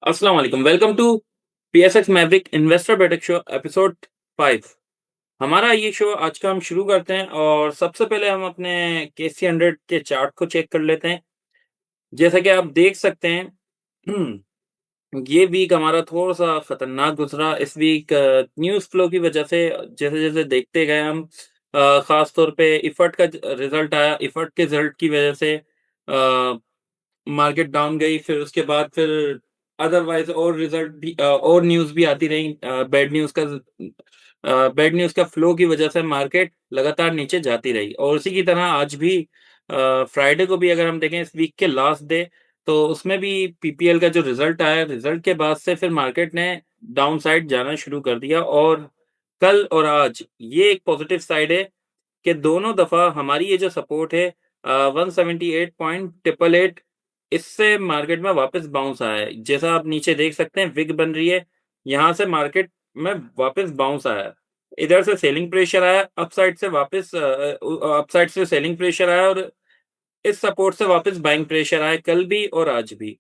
अस्सलाम वालेकुम। Welcome to PSX maverick investor Baithak show episode 5। हमारा ये शो आज का हम शुरू करते हैं और सबसे पहले हम अपने केसी 100 के चार्ट को चेक कर लेते हैं। जैसा कि आप देख सकते हैं ये वीक हमारा थोड़ा-सा खतरनाक गुज़रा। इस वीक न्यूज़ फ्लो की वजह से जैसे-जैसे देखते गए हम ख़ास तौर पे इफर्ट का रिज़ल्ट आया। इफर्ट के रिज़ल्ट की वजह से मार्केट डाउन गई, फिर उसके बाद फिर अदरवाइज़ और रिज़ल्ट भी और न्यूज़ भी आती रहीं। बैड न्यूज़ का फ्लो की वजह से मार्केट लगातार नीचे जाती रही और उसी की तरह आज भी फ्राइडे को भी अगर हम देखें इस वीक के लास्ट डे, तो उसमें भी पीपीएल का जो रिज़ल्ट आया, रिज़ल्ट के बाद से फिर मार्केट ने डाउन साइड जाना शुरू कर दिया और कल और आज ये एक पॉज़िटिव साइड है कि दोनों दफ़ा हमारी ये जो सपोर्ट है 178.888 इससे मार्केट में वापस बाउंस आया है। जैसा आप नीचे देख सकते हैं विग बन रही है, यहाँ से मार्केट में वापस बाउंस आया है। इधर से सेलिंग प्रेशर आया, अपसाइड से वापस अपसाइड से सेलिंग प्रेशर आया और इस सपोर्ट से वापस बाइंग प्रेशर आया कल भी और आज भी।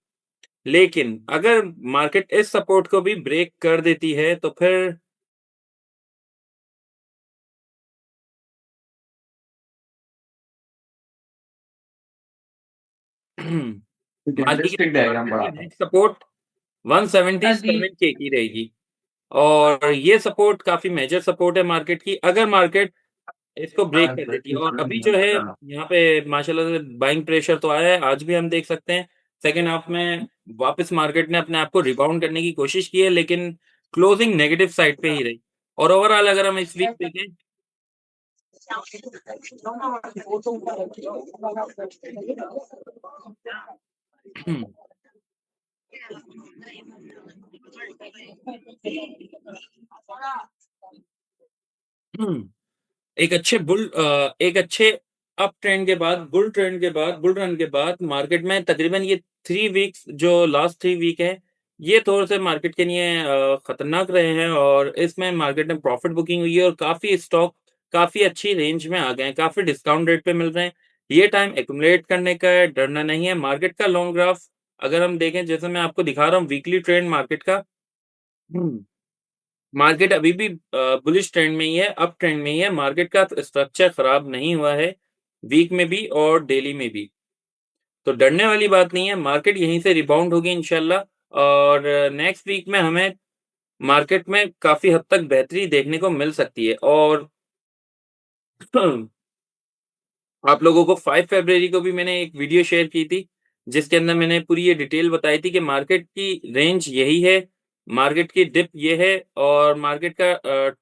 लेकिन अगर मार्केट इस सपोर्ट को भी ब्रेक कर देती है तो फिर मार्केट कैंडलस्टिक डायग्राम की बढ़ाता हूँ। नेक्स्ट सपोर्ट 177 के की रहेगी और ये सपोर्ट काफ़ी मेजर सपोर्ट है मार्केट की, अगर मार्केट इसको ब्रेक कर देती है और अभी जो है यहाँ पे माशाल्लाह से बाइंग प्रेशर तो आया है, आज भी हम देख सकते हैं। सेकंड हाफ में वापस मार्केट ने अपने आप को रिबाउंड करने की कोशिश की है, लेकिन क्लोजिंग नेगेटिव साइड पे ही रही और ओवरऑल अगर हम इस वीक देखें एक अच्छे अप ट्रेंड के बाद, बुल रन के बाद मार्केट में तकरीबन ये 3 वीक्स जो लास्ट 3 वीक हैं, ये थोड़े-से मार्केट के लिए खतरनाक रहे हैं और इसमें मार्केट में प्रॉफिट बुकिंग हुई है और काफ़ी स्टॉक काफ़ी अच्छी रेंज में आ गए हैं, काफ़ी डिस्काउंट रेट पे मिल रहे हैं। ये टाइम एक्यूमुलेट करने का है, डरना नहीं है। मार्केट का लॉन्ग ग्राफ अगर हम देखें, जैसे मैं आपको दिखा रहा हूँ वीकली ट्रेंड मार्केट का। मार्केट अभी भी बुलिश ट्रेंड में ही है, अप ट्रेंड में ही है, मार्केट का स्ट्रक्चर खराब नहीं हुआ है, वीक में भी और डेली में भी। तो डरने वाली बात नहीं है, मार्केट यहीं से रिबाउंड होगी इंशाल्लाह और नेक्स्ट वीक में हमें मार्केट में काफ़ी हद तक बेहतरी देखने को मिल सकती है और आप लोगों को 5 फरवरी को भी मैंने एक वीडियो शेयर की थी, जिसके अंदर मैंने पूरी ये डिटेल बताई थी कि मार्केट की रेंज यही है, मार्केट की डिप ये है और मार्केट का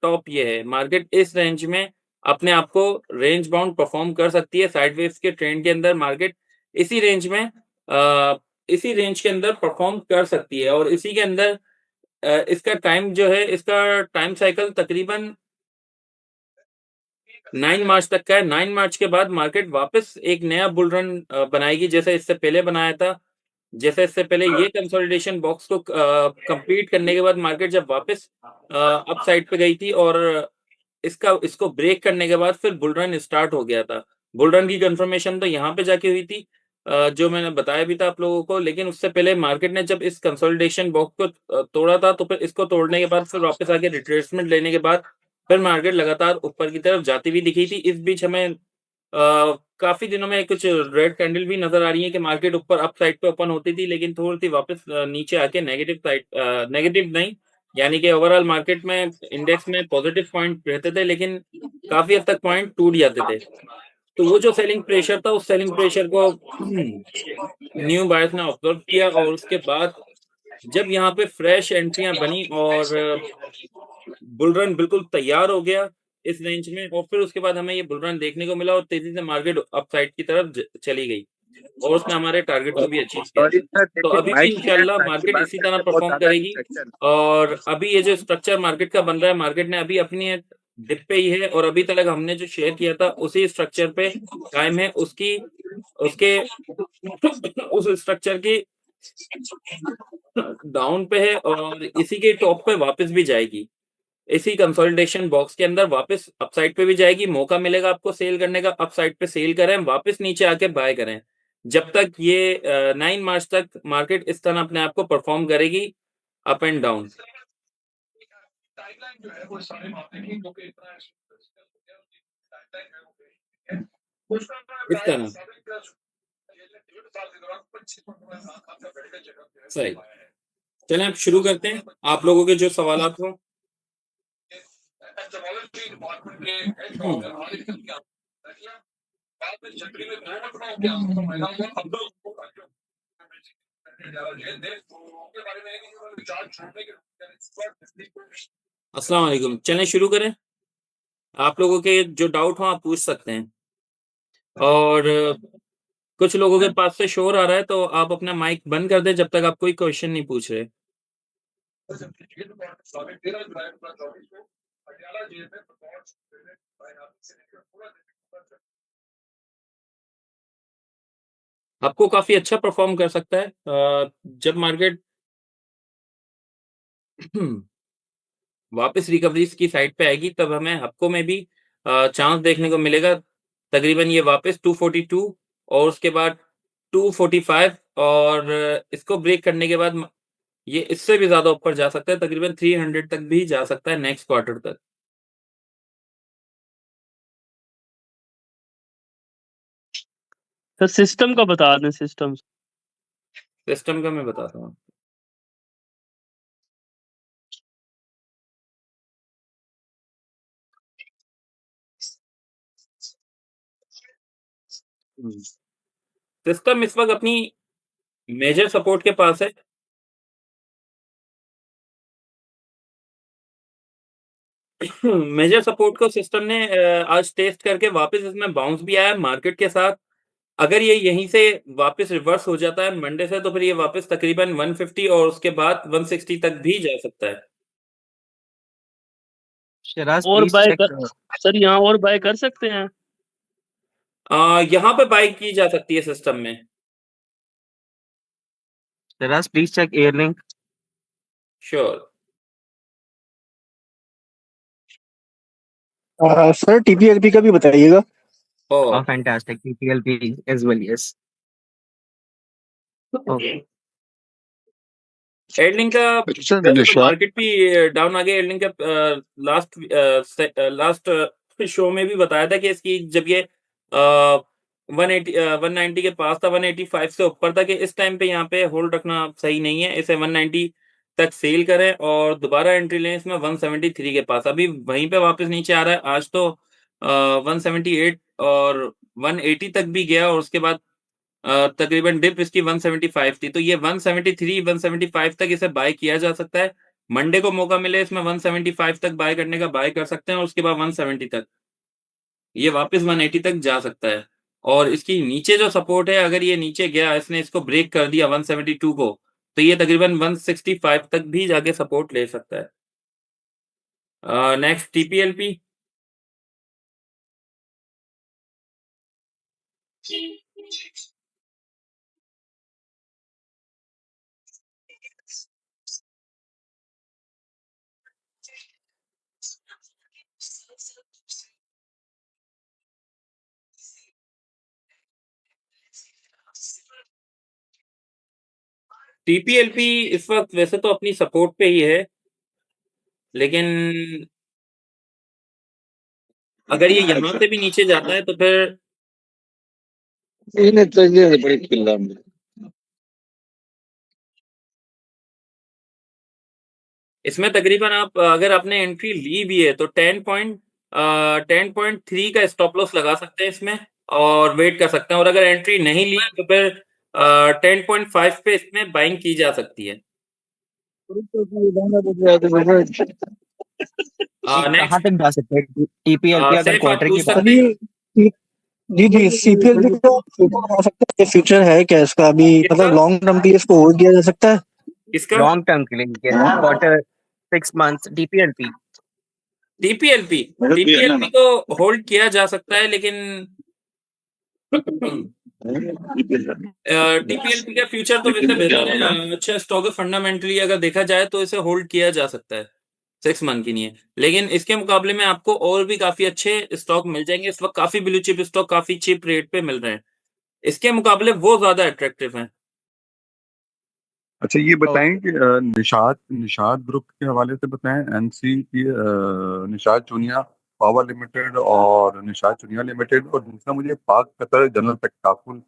टॉप ये है। मार्केट इस रेंज में अपने आप को रेंज बाउंड परफ़ॉर्म कर सकती है। साइडवेज़ के ट्रेंड के अंदर मार्केट इसी रेंज में इसी रेंज के अंदर परफ़ॉर्म कर सकती है और इसी के अंदर इसका टाइम जो है, इसका टाइम साइकिल तकरीबन 9 मार्च तक का है। 9 मार्च के बाद मार्केट वापस एक नया बुल रन बनाएगी जैसे इससे पहले बनाया था। जैसे इससे पहले ये कंसोलिडेशन बॉक्स को कंप्लीट करने के बाद मार्केट जब वापस अप साइड पे गई थी और इसको ब्रेक करने के बाद फिर बुल रन स्टार्ट हो गया था। बुल रन की कन्फर्मेशन तो यहाँ पे जाके हुई थी, जो मैंने बताया भी था आप लोगों को, लेकिन उससे पहले मार्केट ने जब इस कंसोलिडेशन बॉक्स को तोड़ा था तो फिर इसको तोड़ने के बाद फिर वापस आके रिट्रेसमेंट लेने के बाद फिर मार्केट लगातार ऊपर की तरफ जाती हुई दिखी थी। इस बीच हमें काफ़ी दिनों में कुछ रेड कैंडल भी नज़र आ रही है कि मार्केट ऊपर अप साइड पे ओपन होती थी, लेकिन थोड़ी-सी वापस नीचे आके नेगेटिव नहीं, यानी कि ओवरऑल मार्केट में इंडेक्स में पॉजिटिव पॉइंट रहते थे, लेकिन काफ़ी हद तक पॉइंट टूट जाते थे। तो वो जो सेलिंग प्रेशर था, उस सेलिंग प्रेशर को न्यू बायर्स ने ऑब्ज़र्व किया और उसके बाद जब यहाँ पे फ्रेश एंट्रियाँ बनी और बुल रन बिल्कुल तैयार हो गया इस रेंज में और फिर उसके बाद हमें ये बुल रन देखने को मिला और तेज़ी से मार्केट अपसाइड की तरफ चली गई और उसने हमारे टारगेट को भी अचीव किया। सॉरी सर, तो देखिए अभी भी माइक क्लियर इंशाल्लाह आपकी मार्केट बात इसी तरह करते बहुत परफ़ॉर्म ज्यादा करेगी डिस्ट्रैक्शन। और अभी ये जो स्ट्रक्चर मार्केट का बन रहा है, मार्केट ने अभी अपनी एक डिप पे ही है और अभी तक हमने जो शेयर किया था उसी स्ट्रक्चर पे कायम है, उसकी उसके उस स्ट्रक्चर की डाउन पे है और इसी के टॉप पे वापस भी जाएगी। इसी कंसोलिडेशन बॉक्स के अंदर वापस अपसाइड पे भी जाएगी, मौका मिलेगा आपको सेल करने का, अपसाइड पे सेल करें, वापस नीचे आके बाय करें। जब तक ये 9 मार्च तक मार्केट इस तरह अपने आप को परफॉर्म करेगी, अप एंड डाउन। इस तरह। सही। चलें अब शुरू करते हैं, आप लोगों के जो सवालात हों। अस्सलाम वालेकुम, चलें शुरू करें? आप लोगों के जो डाउट हों आप पूछ सकते हैं। और कुछ लोगों के पास से शोर आ रहा है, तो आप अपना माइक बंद कर दें जब तक आप कोई क्वेश्चन नहीं पूछ रहे। आपको काफ़ी अच्छा परफ़ॉर्म कर सकता है जब मार्केट वापस रिकवरीज की साइड पे आएगी, तब हमें हफ्तों में भी चांस देखने को मिलेगा। तकरीबन ये वापस 242 और उसके बाद 245 और इसको ब्रेक करने के बाद ये इससे भी ज़्यादा ऊपर जा सकता है, तकरीबन 300 तक भी जा सकता है नेक्स्ट क्वार्टर तक। सर सिस्टम का बता दें, सिस्टम। सिस्टम का मैं बताता हूँ। सिस्टम इस वक्त अपनी मेजर सपोर्ट के पास है। मेजर सपोर्ट को सिस्टम ने आज टेस्ट करके वापस इसमें बाउंस भी आया मार्केट के साथ। अगर ये यहीं से वापस रिवर्स हो जाता है मंडे से, तो फिर ये वापस तकरीबन 150 और उसके बाद 160 तक भी जा सकता है। शिराज और प्लीज बाय चेक कर सर, यहाँ और बाय कर सकते हैं? यहाँ पे बाई की जा सकती है सिस्टम में। Shiraz please check Airlink. Sure. Sir TPLP का भी बताइएगा। और fantastic, TPLP as well, yes. Okay. Airlink का वैसे तो मार्केट भी डाउन आ गया। एयरलिंक का लास्ट शो में भी बताया था कि इसकी जब ये 180 190 के पास था, 185 से ऊपर था, कि इस टाइम पे यहाँ पे होल्ड रखना सही नहीं है, इसे 190 तक सेल करें और दोबारा एंट्री लें इसमें 173 के पास। अभी वहीं पे वापस नीचे आ रहा है। आज तो 178 और 180 तक भी गया और उसके बाद तकरीबन डिप इसकी 175 थी, तो ये 173 175 तक इसे बाय किया जा सकता है। मंडे को मौका मिले इसमें 175 तक बाय करने का, बाय कर सकते हैं और उसके बाद 170 तक ये वापस 180 तक जा सकता है। और इसकी नीचे जो सपोर्ट है, अगर ये नीचे गया, इसने इसको ब्रेक कर दिया 172 को, तो ये तकरीबन 165 तक भी जाके सपोर्ट ले सकता है। नेक्स्ट टीपीएलपी। टीपीएलपी इस वक्त वैसे तो अपनी सपोर्ट पे ही है, लेकिन अगर ये यहाँ से भी नीचे जाता है तो फिर इसमें तकरीबन आप अगर आपने एंट्री ली भी है तो 10.3 का स्टॉप लॉस लगा सकते हैं इसमें और वेट कर सकते हैं। और अगर एंट्री नहीं ली तो फिर 10.5 पे इसमें बाइंग की जा सकती है। कहाँ नेक्स्ट तक जा सकते हैं टीपीएलपी अगर सैफ आप क्वार्टर की पूछ बात? सकते हैं। जी जी, सीपीएलपी का फ्यूचर बता सकते हैं? फ्यूचर है क्या इसका अभी, किसका मतलब लॉन्ग टर्म के लिए इसको होल्ड किया जा सकता है? किसका लॉन्ग टर्म के लिए क्वार्टर 6 मंथ्स टीपीएलपी। टीपीएलपी टीपीएलपी को होल्ड किया जा सकता है, लेकिन टीपीएलपी का फ्यूचर तो वैसे बेहतर है। अच्छा स्टॉक है, फंडामेंटली अगर देखा जाए तो इसे होल्ड किया जा सकता है 6 मंथ के लिए। लेकिन इसके मुकाबले में आपको और भी काफी अच्छे स्टॉक मिल जाएंगे। इस वक्त काफी ब्लू चिप स्टॉक काफी चीप रेट पे मिल रहे हैं। इसके मुकाबले वो ज़्यादा अट्रैक्टिव हैं। अच्छा ये बताएं ओके। कि निशात निशात ग्रुप के हवाले से बताएं, एनसी की निशात चुनिया पावर लिमिटेड और निशात चुनिया लिमिटेड, और दूसरा मुझे पाक कतर जनरल तकाफुल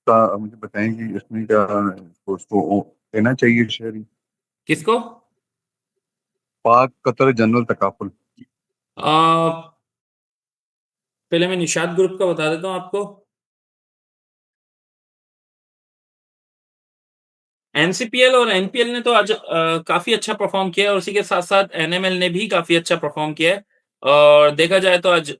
का मुझे बताएं कि इसमें क्या उसको लेना चाहिए शेयर? किसको? पाक कतर जनरल तकाफुल। पहले मैं निशात ग्रुप का बता देता हूँ आपको। एनसीपीएल और एनपीएल ने तो आज काफी अच्छा परफॉर्म किया है और उसी के साथ साथ एनएमएल ने भी काफी अच्छा परफॉर्म किया है। और देखा जाए तो आज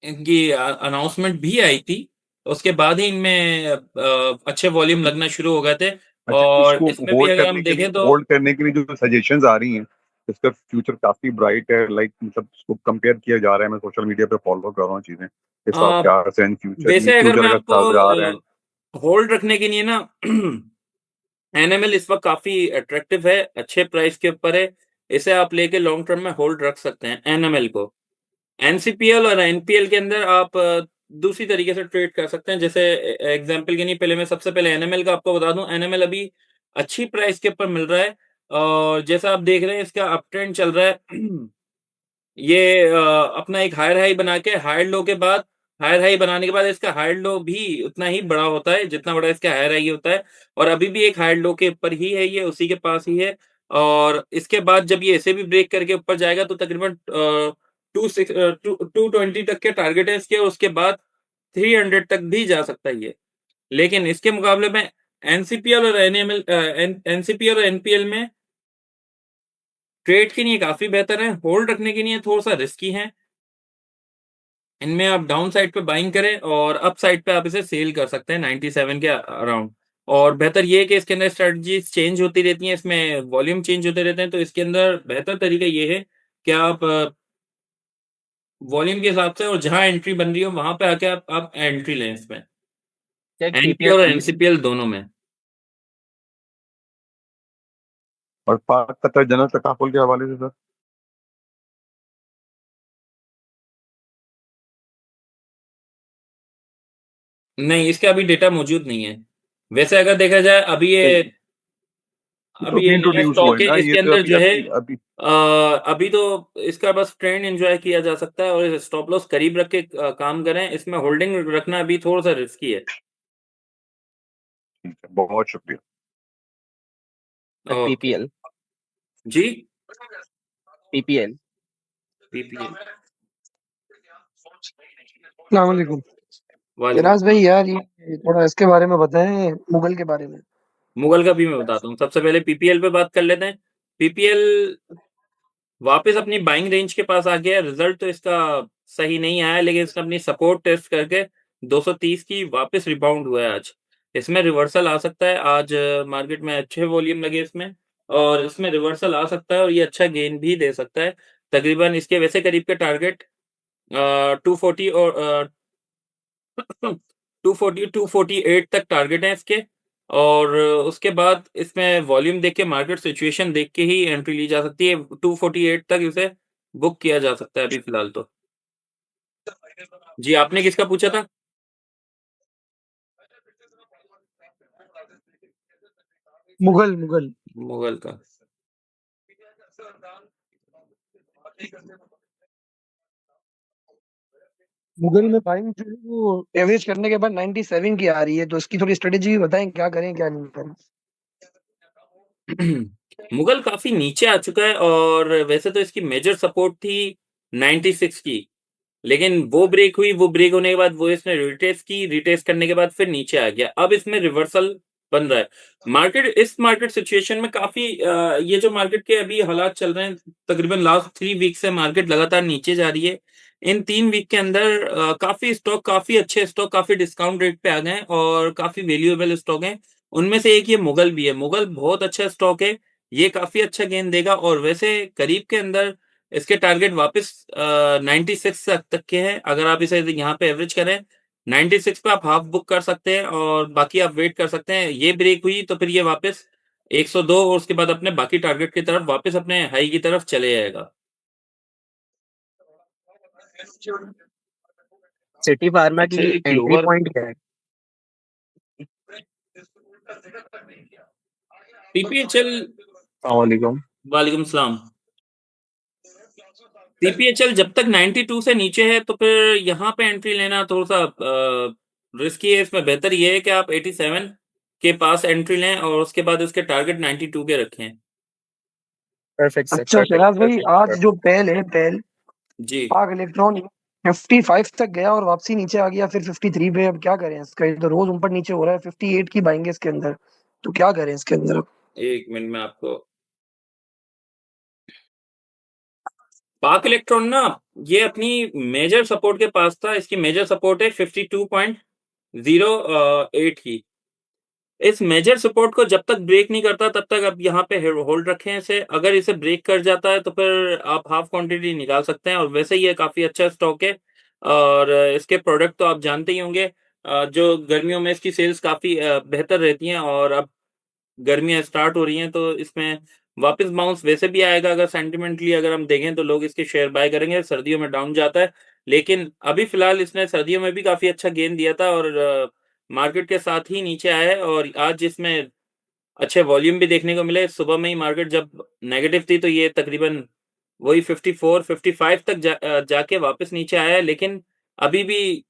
इनकी अनाउंसमेंट भी आई थी, उसके बाद ही इनमें अच्छे वॉल्यूम लगना शुरू हो गए थे। अच्छा और इसको इसमें भी अगर हम देखें तो होल्ड करने के लिए जो सजेशंस आ रही हैं, इसका फ्यूचर काफी ब्राइट है। लाइक मतलब इसको कंपेयर किया जा रहा है, मैं सोशल मीडिया पे फॉलो कर रहा हूँ चीजें इस अ, वाक़या से, एंड वैसे अगर फ्यूचर मैं अगर आपको अच्छा जा रहा है। होल्ड रखने के लिए ना एनएमएल इस वक्त काफी अट्रैक्टिव है, अच्छे प्राइस के ऊपर है। इसे आप लेके लॉन्ग टर्म में होल्ड रख सकते हैं एनएमएल को। एनसीपीएल और एनपीएल के अंदर आप दूसरी तरीके से ट्रेड कर सकते हैं। जैसे एग्जांपल के लिए पहले मैं सबसे पहले एनएमएल का आपको बता दूं। एनएमएल अभी अच्छी प्राइस के ऊपर मिल रहा है और जैसा आप देख रहे हैं इसका अप ट्रेंड चल रहा है। ये अपना एक हायर हाई बना के हायर लो के बाद, हायर हाई बनाने के बाद इसका हायर लो भी उतना ही बड़ा होता है जितना बड़ा इसका हायर हाई होता है। और अभी भी एक हायर लो के ऊपर ही है, ये उसी के पास ही है। और इसके बाद जब ये ऐसे भी ब्रेक करके ऊपर जाएगा तो तकरीबन 220 तक के टारगेट है इसके। उसके बाद 300 तक भी जा सकता है ये। लेकिन इसके मुकाबले में एनसीपीएल और एनएमएल एनसीपीएल और एनपीएल में ट्रेड के लिए काफी बेहतर है, होल्ड रखने के लिए थोड़ा सा रिस्की है। इनमें आप डाउन साइड पे बाइंग करें और अप साइड पे आप इसे सेल कर सकते हैं 97 के अराउंड। और बेहतर ये है कि इसके अंदर स्ट्रेटजीज चेंज होती रहती हैं, इसमें वॉल्यूम चेंज होते रहते हैं। तो इसके अंदर बेहतर तरीका ये है कि आप वॉल्यूम के हिसाब से और जहां एंट्री बन रही हो वहां पे आके आप एंट्री लें इसमें, क्या एक एनपी पीपीएल और एनसीपीएल दोनों में। और पाक कतर जनरल तकाफुल के हवाले से सर? नहीं, इसका अभी डेटा मौजूद नहीं है। वैसे अगर देखा जाए तो अभी ये नया इंट्रोड्यूस हुआ स्टॉक है है, ना ये, इसके तो अंदर अभी जो है अभी अभी अभी तो इसका बस ट्रेंड एंजॉय किया जा सकता है और स्टॉप लॉस करीब रख के काम करें। इसमें होल्डिंग रखना अभी थोड़ा सा रिस्की है। ठीक है, बहुत शुक्रिया। ओके पीपीएल जी। पीपीएल पीपीएल अस्सलामुअलैकुम। वाले फिराज भाई यार ये थोड़ा इसके बारे में बताएं, मुगल के बारे में। मुगल का भी मैं बताता हूँ। सबसे पहले पीपीएल पे बात कर लेते हैं। पीपीएल वापस अपनी बाइंग रेंज के पास आ गया। रिजल्ट तो इसका सही नहीं आया, लेकिन इसने अपनी सपोर्ट टेस्ट करके 230 की वापस रिबाउंड हुआ है आज। इसमें रिवर्सल आ सकता है। आज मार्केट में अच्छे वॉल्यूम लगे इसमें और इसमें रिवर्सल आ सकता है और ये अच्छा गेन भी दे सकता है। तकरीबन इसके वैसे करीब के टारगेट 240 और 240 248 तक टारगेट है इसके। और उसके बाद इसमें वॉल्यूम देख के, मार्केट सिचुएशन देख के ही एंट्री ली जा सकती है। 248 तक इसे बुक किया जा सकता है अभी फिलहाल तो। जी, आपने किसका पूछा था? मुगल मुगल मुगल का। मुगल में बाइंग जो है वो एवरेज करने के बाद 97 की आ रही है, तो इसकी थोड़ी स्ट्रेटेजी भी बताएं, क्या करें क्या नहीं करें। मुगल काफी नीचे आ चुका है और वैसे तो इसकी मेजर सपोर्ट थी 96 की, लेकिन वो ब्रेक हुई। वो ब्रेक होने के बाद वो इसने रिटेस्ट की, रिटेस्ट करने के बाद फिर नीचे आ गया। अब इसमें रिवर्सल बन रहा है। इस मार्केट सिचुएशन में काफी ये जो मार्केट के अभी हालात चल रहे हैं, तकरीबन लास्ट 3 वीक से मार्केट लगातार नीचे जा रही है। इन 3 वीक के अंदर काफी स्टॉक, काफी अच्छे स्टॉक काफी डिस्काउंट रेट पे आ गए हैं और काफी वैल्यूएबल स्टॉक हैं। उनमें से एक ये मुगल भी है। मुगल बहुत अच्छा स्टॉक है, ये काफी अच्छा गेन देगा। और वैसे करीब के अंदर इसके टारगेट वापस 96 तक के हैं। अगर आप इसे यहाँ पे एवरेज करें 96 पे, आप हाफ बुक कर सकते हैं और बाकी आप वेट कर सकते हैं। ये ब्रेक हुई तो फिर ये वापस 102 और उसके बाद अपने बाकी टारगेट की तरफ वापस अपने हाई की तरफ चले जाएगा। सिटी फार्मा अच्छा की ये एंट्री क्लोवर पॉइंट क्या है? पीपीएचएल वालेकुम। वालेकुम सलाम। पीपीएचएल जब तक 92 से नीचे है तो फिर यहाँ पे एंट्री लेना थोड़ा-सा रिस्की है। इसमें बेहतर ये है कि आप 87 के पास एंट्री लें और उसके बाद उसके टारगेट 92 के रखें। परफेक्ट सर, अच्छा परफेक्ट, शहनाज भाई, परफेक्ट, आज परफेक्ट। जो पेल है, पेल जी। पाक इलेक्ट्रॉनिक 55 तक गया और वापसी नीचे आ गया, फिर 53 पे। अब क्या करें इसका? ये तो रोज ऊपर नीचे हो रहा है। 58 की बाइंग है इसके अंदर, तो क्या करें इसके अंदर अब? 1 मिनट में आपको पाक इलेक्ट्रॉन ना ये अपनी मेजर सपोर्ट के पास था। इसकी मेजर सपोर्ट है 52.08 की। इस मेजर सपोर्ट को जब तक ब्रेक नहीं करता तब तक आप यहाँ पे होल्ड रखें इसे। अगर इसे ब्रेक कर जाता है तो फिर आप हाफ क्वांटिटी निकाल सकते हैं और वैसे ये काफ़ी अच्छा स्टॉक है और इसके प्रोडक्ट तो आप जानते ही होंगे। जो गर्मियों में इसकी सेल्स काफ़ी बेहतर रहती हैं और अब गर्मियाँ स्टार्ट हो रही हैं तो इसमें वापस बाउंस वैसे भी आएगा। अगर सेंटिमेंटली अगर हम देखें तो लोग इसके शेयर बाय करेंगे। सर्दियों में डाउन जाता है, लेकिन अभी फ़िलहाल इसने सर्दियों में भी काफ़ी अच्छा गेन दिया था और मार्केट के साथ ही नीचे आया है और आज इसमें अच्छे वॉल्यूम भी देखने को मिले। सुबह में ही मार्केट जब नेगेटिव थी तो ये तकरीबन वही 54-55 तक जाके वापस नीचे आया है, लेकिन अभी भी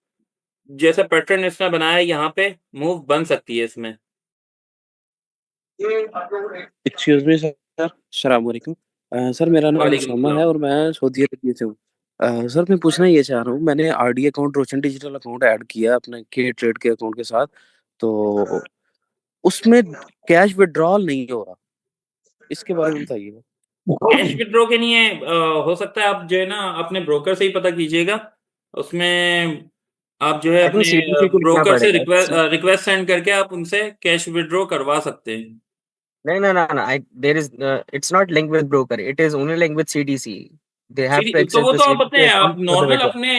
जैसा पैटर्न इसने बनाया है यहाँ पे मूव बन सकती है इसमें। एक्सक्यूज़ मी सर, अस्सलाम वालेकुम। सर मेरा नाम वालेकुम उसामा है सलाम। और मैं सऊदी अरबिया से हूँ। सर मैं पूछना ये चाह रहा हूँ, मैंने आरडी अकाउंट रोशन डिजिटल अकाउंट ऐड किया अपने के ट्रेड के अकाउंट के साथ, तो उसमें कैश विथड्रॉल नहीं हो रहा, इसके बारे में बताइए? कैश विथड्रॉ के लिए हो सकता है आप जो है ना अपने ब्रोकर से ही पता कीजिएगा। उसमें आप जो है आई थिंक अपने सीटीसी को लिखना ब्रोकर से पड़ेगा। रिक्वेस्ट सेंड करके आप उनसे कैश विथड्रॉ करवा सकते हैं। नहीं, no, no, no. There is, it's not linked with broker. It is only linked with CDC. They have to तो access वो the तो आप CDC अपने आप account for the normal withdrawal. अपने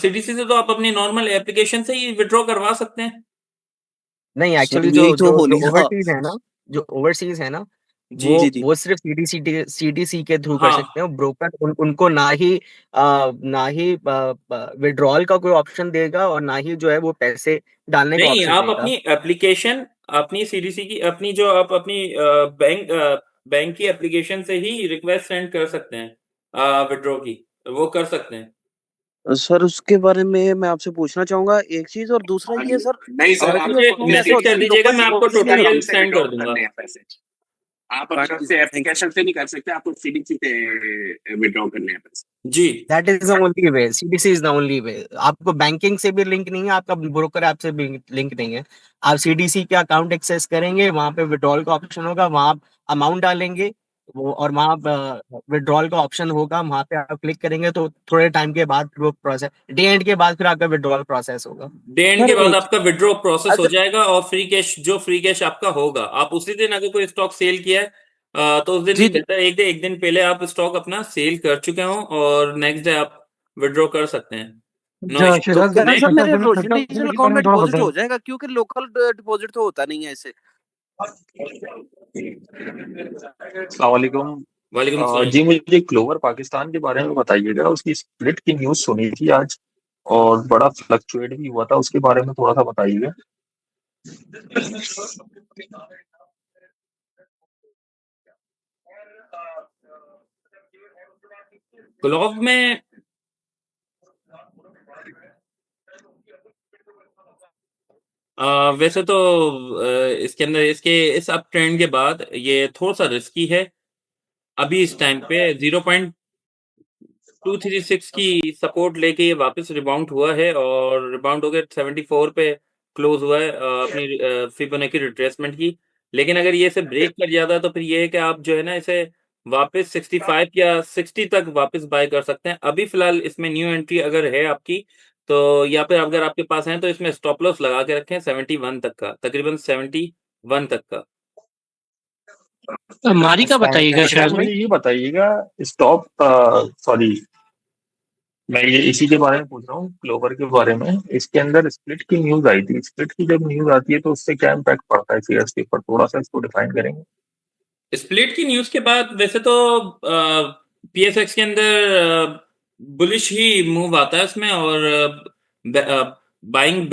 सीडीसी से तो आप अपनी नॉर्मल एप्लीकेशन से ही विथड्रॉ करवा सकते हैं। नहीं, सर एक्चुअली जो यही तो जो हो जो नहीं रहा। ओवरसीज है ना, जो ओवरसीज है ना, जी। जी। वो सिर्फ सीडीसी के थ्रू कर हाँ। सकते हैं। ब्रोकर उनको ना ही विड्रॉल का कोई ऑप्शन देगा और ना ही जो है वो पैसे डालने का नहीं, ऑप्शन आप देगा। अपनी एप्लीकेशन अपनी सीडीसी की अपनी जो आप अपनी बैंक की एप्लीकेशन से ही रिक्वेस्ट सेंड कर सकते हैं विथड्रॉ की, वो कर सकते हैं। सर उसके बारे में मैं आपसे पूछना चाहूँगा एक चीज़ और दूसरा ये सर नहीं सर, आरडी मुझे अकाउंट ऐसा मैसेज होता कर है कि दीजिएगा, लोकल मैं आपको डिपॉज़िट नहीं ट्यूटोरियल होता। सेंड कर दूँगा। आप हाँ अपने जी, से थैंक यू। एप्लीकेशन से नहीं कर सकते, आपको सीडीसी से विड्रॉ करने हैं पैसे। जी। That is the only way. CDC is the only way. आपको बैंकिंग से भी लिंक नहीं है, आपका ब्रोकर ऐप से भी लिंक नहीं है। आप सीडीसी के अकाउंट एक्सेस करेंगे, वहां पे विड्रॉल का ऑप्शन होगा, वहां आप अमाउंट डालेंगे वो, और वहां विड्रॉल का ऑप्शन होगा, वहां पे आप क्लिक करेंगे तो थोड़े टाइम के बाद वो प्रोसेस, डे एंड के बाद फिर आपका विड्रॉल प्रोसेस होगा। डे एंड सर के बाद एक आपका विथड्रॉ प्रोसेस हो अगर जाएगा और फ्री कैश आपका होगा। आप उसी दिन अगर कोई स्टॉक सेल किया है तो उस दिन जी, भी जी। बेहतर है एक दिन पहले आप स्टॉक अपना सेल कर चुके हों और नेक्स्ट डे आप विथड्रॉ कर सकते हैं। नो अच्छा इश्यू। तो शहनाज यार भाई, सर नेक्स्ट मेरे रोशन खट्टा डिजिटल मीठे के अकाउंट बारे में में थोड़ा डिपॉज़िट बताएं। हो जाएगा क्योंकि लोकल डिपॉज़िट तो होता नहीं है इससे। अस्सलाम वालेकुम। वालेकुम सलाम। जी मुझे क्लोवर पाकिस्तान के बारे में बताइएगा। उसकी स्प्लिट की न्यूज़ सुनी थी आज और बड़ा फ्लक्चुएट भी हुआ था, उसके बारे में थोड़ा सा बताइएगा। ग्लोव में वैसे तो इसके अंदर इसके इस अप ट्रेंड के बाद ये थोड़ा-सा रिस्की है। अभी इस टाइम पे 0.236 की सपोर्ट लेके ये वापस रिबाउंड हुआ है और रिबाउंड होके 74 पे क्लोज़ हुआ है अपनी फिबोनाची रिट्रेसमेंट की। लेकिन अगर ये इसे ब्रेक कर जाता है तो फिर ये है कि आप जो है ना इसे वापस 65 या 60 तक वापस बाय कर सकते हैं। अभी फ़िलहाल इसमें न्यू एंट्री अगर है आपकी तो या फिर अगर आपके पास है तो इसमें स्टॉप लॉस लगा के रखें 71 तक का, तकरीबन 71 तक का। मारी का बताइएगा अच्छा शहनाज मुझे भाई। ये बताइएगा स्टॉप, सॉरी मैं ये इसी के बारे में पूछ रहा हूँ, क्लोवर के बारे में। इसके अंदर स्प्लिट की न्यूज़ आई थी। स्प्लिट की जब न्यूज़ आती है तो उससे क्या इम्पैक्ट पड़ता है शेयर्स के ऊपर, थोड़ा सा इसको डिफाइन करेंगे? स्प्लिट की न्यूज़ के बाद वैसे तो पीएसएक्स के अंदर बुलिश ही मूव आता है इसमें, और बाइंग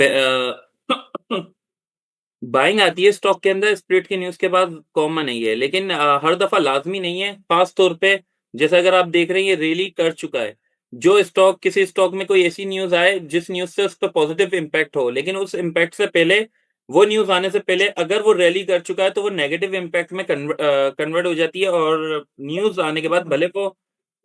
बाइंग आती है स्टॉक के अंदर स्प्लिट की न्यूज़ के बाद, कॉमन नहीं है, लेकिन हर दफ़ा लाज़मी नहीं है। ख़ास तौर पे जैसे अगर आप देख रहे हैं ये रैली कर चुका है। जो स्टॉक किसी स्टॉक में कोई ऐसी न्यूज़ आए जिस न्यूज़ से उस पे पॉज़िटिव इम्पैक्ट हो, लेकिन उस इम्पैक्ट से पहले, वो न्यूज़ आने से पहले अगर वो रैली कर चुका है तो वो नेगेटिव इम्पैक्ट में कन्वर्ट हो जाती है, और न्यूज़ आने के बाद भले वो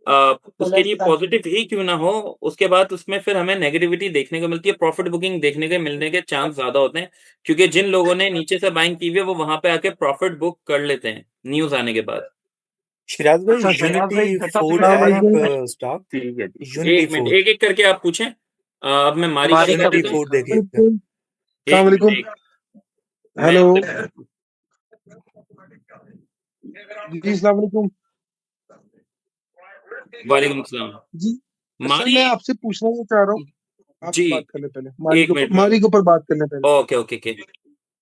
उसके लिए पॉज़िटिव ही क्यों ना हो, उसके बाद उसमें फिर हमें नेगेटिविटी देखने को मिलती है, प्रॉफ़िट बुकिंग देखने के मिलने के चांस ज़्यादा होते हैं, क्योंकि जिन लोगों ने नीचे से बाइंग की हुई है, वो वहाँ पे आके प्रॉफ़िट बुक कर लेते हैं, न्यूज़ आने के बाद। शिराज भाई, अच्छा शिराज भाई, यूनिटी छठा फूड सिमेंट है वाले एक स्टॉक, ठीक है जी। यूनिटी एक मिनट, फूड, एक-एक करके आप पूछें। अब मैं मारी का बता यूनिटी देता हूँ। फूड देखिए। एक मिनट, एक मैं हेलो जी, अस्सलाम वालेकुम वालेकुम सलाम। जी। सर मारी मैं आपसे पूछना ये चाह रहा हूँ, जी, आपसे बात करने पहले मारी 1 के ऊपर मिनट में बात करने पहले। Okay, okay, okay.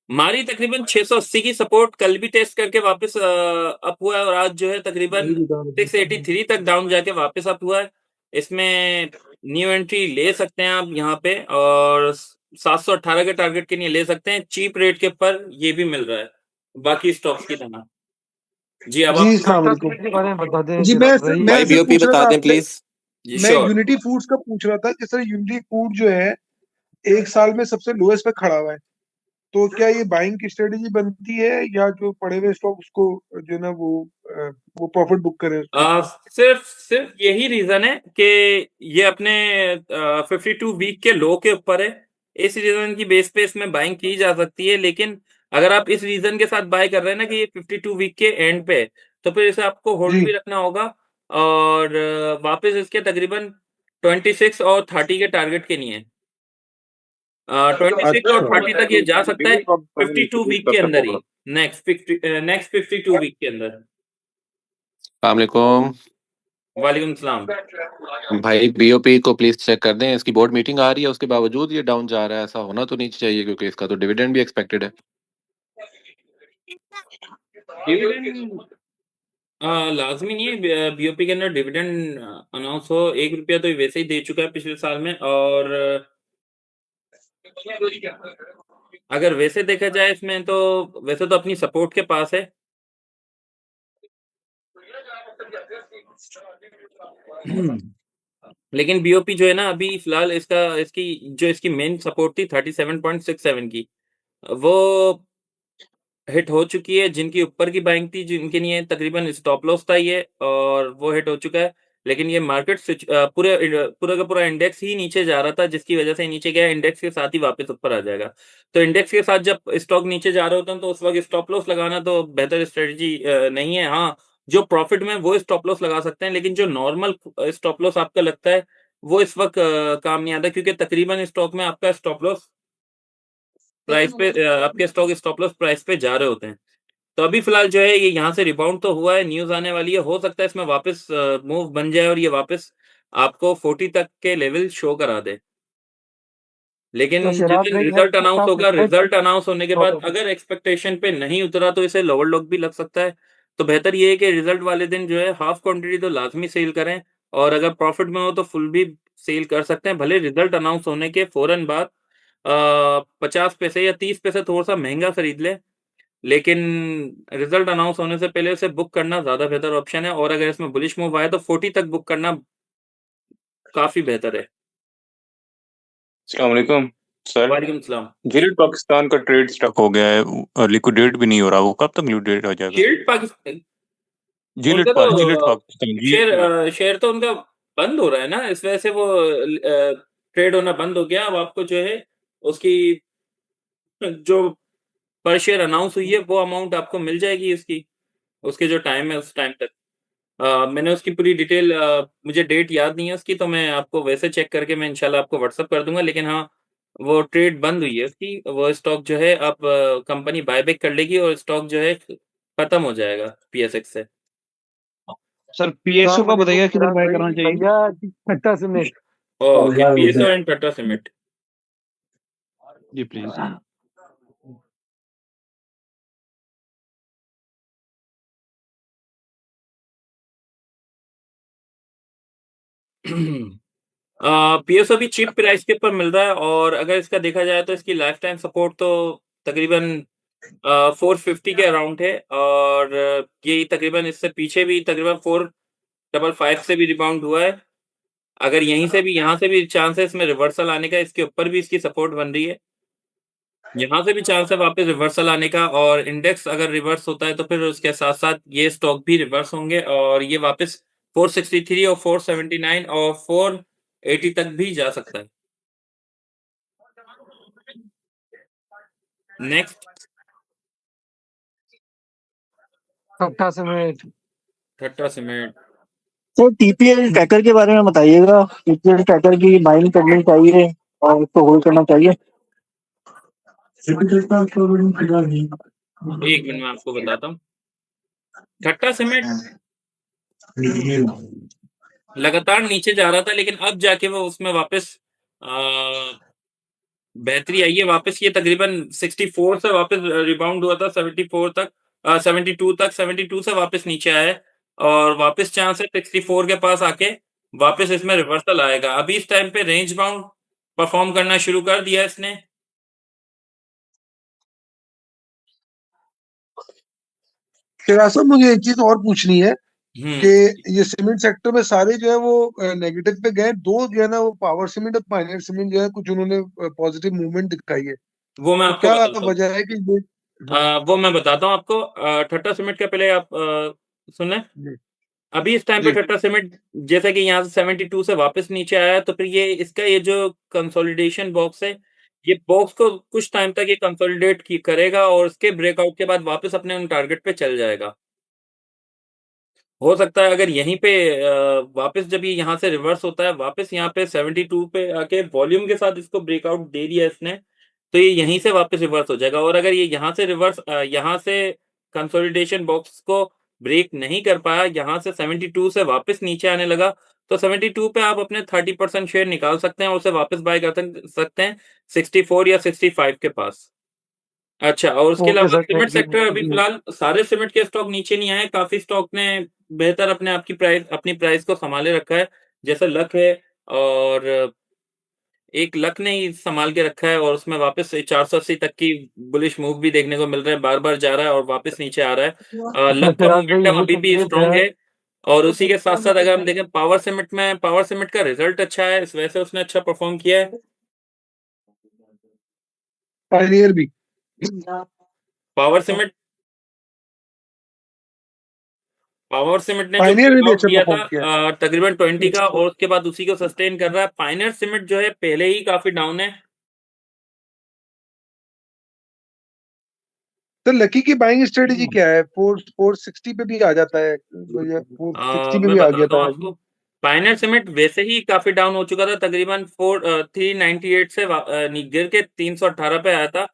मारी तकरीबन 680 की सपोर्ट कल भी टेस्ट करके वापस अप हुआ है, और आज जो है तकरीबन वही बता रहे थे। 683 तक डाउन जाके वापस अप हुआ है। इसमें न्यू एंट्री ले सकते हैं आप यहाँ पे, और 718 के टारगेट के लिए ले सकते हैं। चीप रेट के ऊपर ये भी मिल रहा है, बाकी स्टॉक्स की तरह। जी, अब जी, आप अस्सलाम छठा वालेकुम। सिमेंट के बारे में बता दें जी, शिराज भाई। मैं भाई सर बीओपी पूछ रहा बता था दें आपसे, प्लीज। जी, मैं श्योर। यूनिटी फूड्स का पूछ रहा था कि सर यूनिटी फूड जो है 1 साल में सबसे लोएस्ट पे खड़ा हुआ है, तो क्या ये बाइंग की स्ट्रेटेजी बनती है या जो पड़े हुए स्टॉक उसको जो है ना वो प्रॉफिट बुक करे उस पे? सिर्फ सिर्फ यही रीजन है कि ये अपने 52 वीक के लो के ऊपर है। इस रीजन की बेस पे इसमें बाइंग की जा सकती है, लेकिन अगर आप इस रीजन के साथ बाय कर रहे हैं ना कि ये 52 वीक के एंड पे है, तो फिर इसे आपको होल्ड जी। भी रखना होगा, और वापस इसके तकरीबन 26 और 30 के टारगेट के लिए 26 और 30 तक ये जा सकता है 52 वीक के अंदर ही। नेक्स्ट 52 वीक के अंदर। अस्सलामुअलैकुम वालेकुम सलाम। भाई, बीओपी को प्लीज चेक कर दें। इसकी बोर्ड मीटिंग आ रही है, उसके बावजूद ये डाउन जा रहा है। ऐसा होना तो नहीं चाहिए, क्योंकि इसका तो डिविडेंड भी एक्सपेक्टेड है। डिविडेंड लाजमी नहीं है बीओपी के अंदर डिविडेंड अनाउंस हो। ₹1 तो ये वैसे ही दे चुका है पिछले साल में, और अगर वैसे देखा जाए इसमें, तो वैसे तो अपनी सपोर्ट के पास है। लेकिन बीओपी जो है ना, अभी फिलहाल इसकी मेन सपोर्ट थी 37.67 की, वो हिट हो चुकी है। जिनकी ऊपर की बाइंग थी, जिनके लिए तकरीबन स्टॉप लॉस था ये, और वो हिट हो चुका है। लेकिन ये मार्केट पूरा का पूरा इंडेक्स ही नीचे जा रहा था, जिसकी वजह से नीचे गया। इंडेक्स के साथ ही वापस ऊपर आ जाएगा। तो इंडेक्स के साथ जब स्टॉक नीचे जा रहे होते हैं, तो उस वक़्त स्टॉप लॉस लगाना तो बेहतर स्ट्रेटजी नहीं है। हाँ, जो प्रॉफिट में है वो स्टॉप लॉस लगा सकते हैं, लेकिन जो नॉर्मल स्टॉप लॉस आपका लगता है, वो इस वक़्त काम नहीं आता, क्योंकि तकरीबन स्टॉक में आपका स्टॉप लॉस प्राइस पे आपके स्टॉप लॉस प्राइस पे जा रहे होते हैं। तो अभी फ़िलहाल जो है ये यहाँ से रिबाउंड तो हुआ है, न्यूज़ आने वाली है, हो सकता है इसमें वापस मूव बन जाए और ये वापस आपको 40 तक के लेवल शो करा दे। लेकिन तो जिस शिराज दिन भाई रिज़ल्ट अनाउंस होगा, रिज़ल्ट अनाउंस होने के बाद ओके। अगर एक्सपेक्टेशन पे नहीं उतरा, तो इसे लोअर लॉक भी लग सकता है। तो बेहतर ये है कि रिज़ल्ट वाले दिन जो है हाफ क्वांटिटी तो लाज़मी सेल करें, और अगर प्रॉफ़िट में हो तो फुल भी सेल कर सकते हैं। भले रिज़ल्ट अनाउंस होने के फ़ौरन बाद 50 पैसे या 30 पैसे थोड़ा-सा महँगा खरीद लें, लेकिन रिज़ल्ट अनाउंस होने से पहले उसे बुक करना ज़्यादा बेहतर ऑप्शन है, और अगर इसमें बुलिश मूव आए तो 40 तक बुक करना काफ़ी बेहतर है। अस्सलाम वालेकुम सर। वालेकुम सलाम। गिल्ड पाकिस्तान का ट्रेड स्टक हो गया है, लिक्विडेट भी नहीं हो रहा। वो कब तक लिक्विडेट हो जाएगा? गिल्ड पाकिस्तान जिलेट उनका जिलेट तो पाकिस्तान जी। शेयर तो उनका बंद हो रहा है ना, इस वजह से वो ट्रेड होना बंद हो गया। अब आपको जो है उसकी जो पर शेयर अनाउंस हुई है, वो अमाउंट आपको मिल जाएगी उसकी, उसके जो टाइम है उस टाइम तक। मैंने उसकी पूरी डिटेल मुझे डेट याद नहीं है उसकी, तो मैं आपको वैसे चेक करके मैं इंशाल्लाह आपको व्हाट्सएप कर दूँगा। लेकिन हाँ, वो ट्रेड बंद हुई है उसकी, वो स्टॉक जो है अब कंपनी बायबैक कर लेगी, और स्टॉक जो है खत्म हो जाएगा पीएसएक्स से। सर पीएसओ अस्सलाम का वालेकुम बताइएगा किधर शिराज बाय भाई, करना चाहिए? भैया छठा cement. Okay, PSO and Tata cement. जी प्लीज। पीएसओ भी चीप प्राइस के ऊपर मिल रहा है और अगर इसका देखा जाए तो इसकी लाइफ टाइम सपोर्ट तो तकरीबन 450 के अराउंड है और ये तकरीबन इससे पीछे भी तकरीबन 455 से भी रिबाउंड हुआ है। अगर यहीं से भी यहाँ से भी चांस है इसमें रिवर्सल आने का, इसके ऊपर भी इसकी सपोर्ट बन रही है। यहाँ से भी चांस है वापस रिवर्सल आने का और इंडेक्स अगर रिवर्स होता है तो फिर उसके साथ-साथ ये स्टॉक भी रिवर्स होंगे और ये वापस 463 और 479 और 480 तक भी जा सकता है। नेक्स्ट ठट्टा सीमेंट। ठट्टा सीमेंट। तो टीपीएल ट्रैकर के बारे में बताइएगा, टीपीएल ट्रैकर की बाइंग करनी चाहिए और उसको होल्ड करना चाहिए। एक मिनट में आपको बताता हूँ। ठट्टा सीमेंट लगातार नीचे जा रहा था लेकिन अब जाके वो उसमें वापस बेहतरी आई है। वापस ये तकरीबन 64 से वापस रिबाउंड हुआ था 74 तक 72 तक 72 से वापस नीचे आया है और वापस चांस है 64 के पास आके वापस इसमें रिवर्सल आएगा। अभी इस टाइम पे रेंज बाउंड परफॉर्म करना शुरू कर दिया इसने। चिराग साहब मुझे एक चीज और पूछनी है कि हुँ। ये सीमेंट सेक्टर में सारे जो है वो नेगेटिव पे गए, दो जो है ना वो पावर सीमेंट और पायनियर सीमेंट जो है कुछ उन्होंने पॉजिटिव मूवमेंट दिखाई है, वो मैं तो आपको क्या बताता हूँ। वजह है कि ये हाँ वो मैं बताता हूँ आपको। ठट्टा सीमेंट का पहले आप सुनें। जी अभी इस टाइम पे जी ठट्टा सीमेंट जैसा कि यहाँ से 72 से वापस नीचे आया है, तो फिर ये इसका ये जो कंसोलिडेशन बॉक्स है, ये बॉक्स को कुछ टाइम तक ये कंसोलिडेट की करेगा और उसके ब्रेकआउट के बाद वापस अपने उन टारगेट पे चल जाएगा। हो सकता है अगर यहीं पे वापस जब ये यहाँ से रिवर्स होता है, वापस यहाँ पे 72 पे आके वॉल्यूम के साथ इसको ब्रेकआउट दे दिया इसने, तो ये यहीं से वापस रिवर्स हो जाएगा और अगर ये यहाँ से रिवर्स यहाँ से कंसोलिडेशन बॉक्स को ब्रेक नहीं कर पाया, यहाँ से 72 से वापस नीचे आने लगा, तो 72 पे आप अपने 30% शेयर निकाल सकते हैं और उसे वापस बाय कर सकते हैं 64 या 65 के पास। अच्छा और उसके ओके अलावा sir, cement thank you. Sector अभी फिलहाल सारे सीमेंट के स्टॉक नीचे नहीं आए, काफ़ी स्टॉक ने बेहतर अपनी प्राइस को सँभाले रखा है, जैसे लक है और एक लक ने ही सँभाल के रखा है और उसमें वापस से 480 तक की बुलिश मूव भी देखने को मिल रहा है, बार-बार जा रहा है और वापस नीचे आ रहा है। अच्छा लक का चिराग भाई, मोमेंटम ये अभी भी कंप्लीट स्ट्रॉन्ग है। है और उसी के साथ-साथ अगर हम देखें पावर सीमेंट का रिज़ल्ट अच्छा है, इस वजह से उसने अच्छा परफ़ॉर्म किया है। पायनियर भी पावर सीमेंट पावर सीमेंट ने जो पायनियर ने भी ब्रेकआउट अच्छा दिया था परफॉर्म किया है। तकरीबन 20 का और उसके बाद उसी को सस्टेन कर रहा है। पायनियर सीमेंट जो है पहले ही काफ़ी डाउन है। तो लकी की बाइंग स्ट्रेटेजी क्या है? 460 पे भी आ जाता है, 460 पे मैं भी आ गया बताता हूँ था आज। आपको। पायनियर सीमेंट वैसे ही काफ़ी डाउन हो चुका था तकरीबन 398 से गिर के 318 पे आया था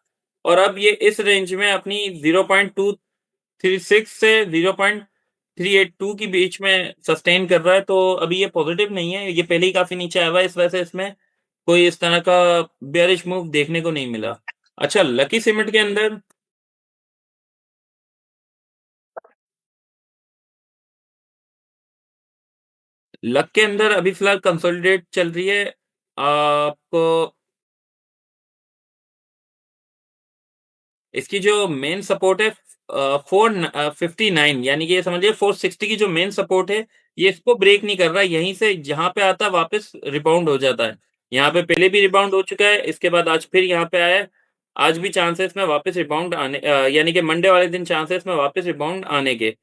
और अब ये इस रेंज में अपनी 0.236 से 0.382 की बीच में सस्टेन कर रहा है, तो अभी ये पॉजिटिव नहीं है। ये पहले ही काफ़ी नीचे आया हुआ है, इस वजह से इसमें कोई इस तरह का बेयरिश मूव देखने को नहीं मिला। अच्छा लकी सीमेंट के अंदर लक के अंदर अभी फ़िलहाल कंसोलिडेट चल रही है। आपको इसकी जो मेन सपोर्ट है 59 यानी कि ये समझिए 460 की जो मेन सपोर्ट है, ये इसको ब्रेक नहीं कर रहा है। यहीं से जहाँ पे आता है वापस रिबाउंड हो जाता है। यहाँ पे पहले भी रिबाउंड हो चुका है, इसके बाद आज फिर यहाँ पे आया है। आज भी चांस है इसमें वापस रिबाउंड यानी कि मंडे वाले दिन चांस है इसमें वापस रिबाउंड आने के।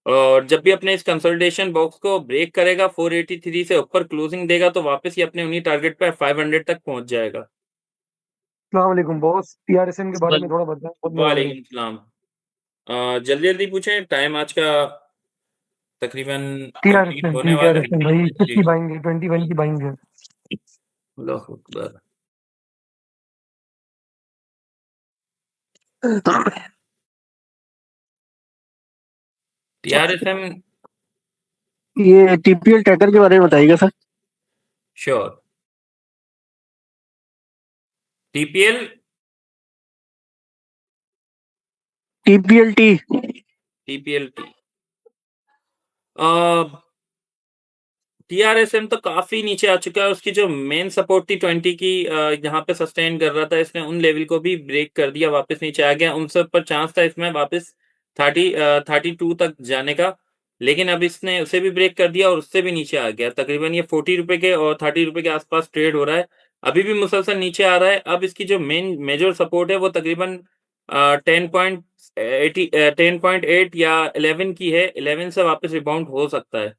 और जब भी अपने इस कंसोलिडेशन बॉक्स को ब्रेक करेगा 483 से ऊपर क्लोजिंग देगा तो वापस ये अपने उन्हीं टारगेट पे 500 तक पहुँच जाएगा। अस्सलाम वालेकुम बॉस, टीआरएसएम के बारे में थोड़ा बताएं, बहुत मेहरबानी। वालेकुम सलाम। जल्दी-जल्दी पूछें, टाइम आज का तकरीबन कंप्लीट टीआरएसएम होने वाला है। टीआरएसएम भाई, जी। किसकी बाइंग है? 21 की बाइंग है। अल्लाहू अकबर। टीआरएसएम ये टीपीएल ट्रैकर के बारे में बताइएगा sir. Sure. TPL TPL TPL T TRSM तो काफ़ी नीचे आ चुका है, उसकी जो मेन सपोर्ट थी 20 की यहाँ पे सस्टेन कर रहा था, इसने उन लेवल को भी ब्रेक कर दिया, वापस नीचे आ गया, उनसे ऊपर चांस था इसमें वापस 32 तक जाने का, लेकिन अब इसने उसे भी ब्रेक कर दिया और उससे भी नीचे आ गया, तकरीबन ये 40 रुपए के और 30 रुपए के आसपास ट्रेड हो रहा है, अभी भी मुसलसल नीचे आ रहा है, अब इसकी जो मेजर सपोर्ट है वो तकरीबन 10.8 या 11 की है, 11 से वापस रिबाउंड हो सकता है।